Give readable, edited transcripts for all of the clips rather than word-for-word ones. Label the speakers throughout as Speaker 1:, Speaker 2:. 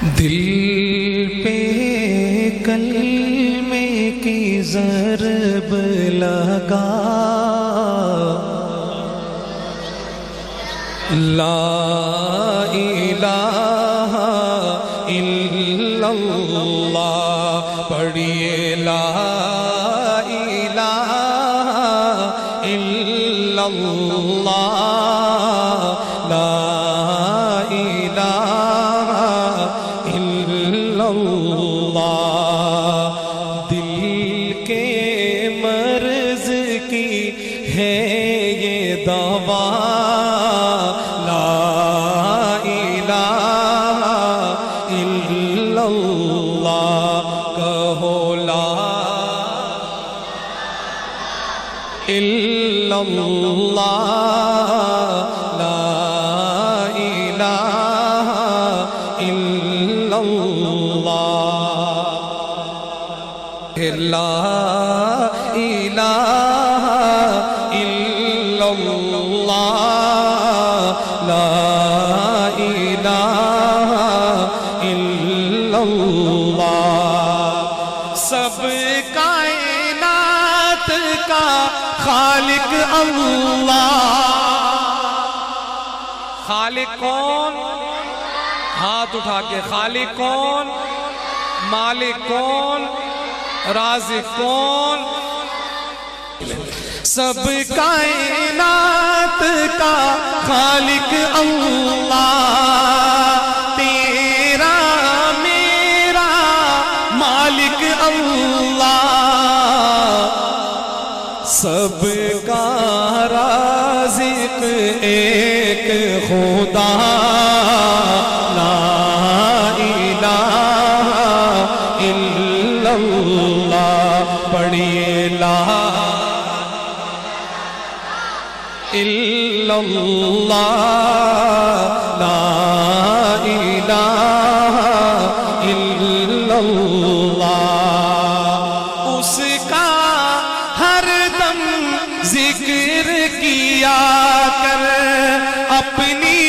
Speaker 1: دل پہ کلمے کی ضرب لگا، لا الہ الا اللہ پڑھیے، لا الہ الا اللہ، لا الہ الا اللہ۔ دل کے مرض کی ہے یہ دوا، الا اللہ، لا الہ الا اللہ، لا الہ الا اللہ، لا الہ الا اللہ۔ سب کائنات کا خالق اللہ۔ خالق کون؟ ہاتھ اٹھا کے، خالق کون؟ مالک کون؟ رازق کون؟ سب کائنات کا خالق اللہ، تیرا میرا مالک اللہ، سب کا رازق ایک خدا، لا الہ الا اللہ پڑھیے، لا الا اللہ، لا الہ الا اللہ۔ اس کا ہر دم ذکر کیا کر، اپنی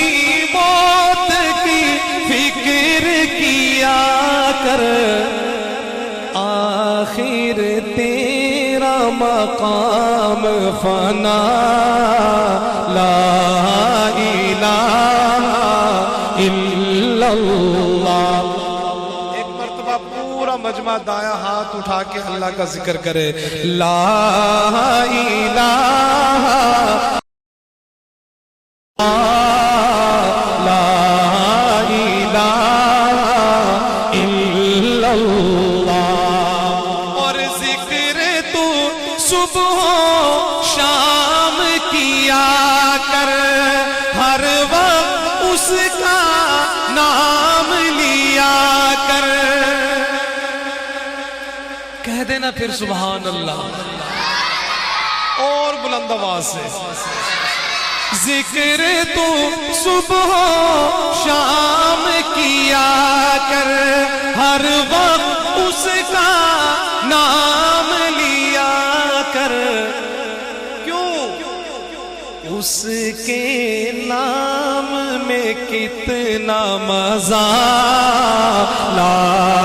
Speaker 1: موت کی فکر کیا کر، آخر تیرا مقام فنا، لا الہ الا اللہ۔ ایک مرتبہ پورا مجمع دائیں ہاتھ اٹھا کے اللہ کا ذکر کرے، لا الہ لا الہ الا اللہ۔ اور ذکر تو صبح و شام کیا کر، ہر وقت اس کا نام لیا کر، کہہ دینا پھر سبحان اللہ اور بلند آواز سے۔ ذکر تو صبح و شام کیا کر، ہر وقت اس کا نام لیا کر، کیوں؟ اس کے نام میں کتنا مزہ، لا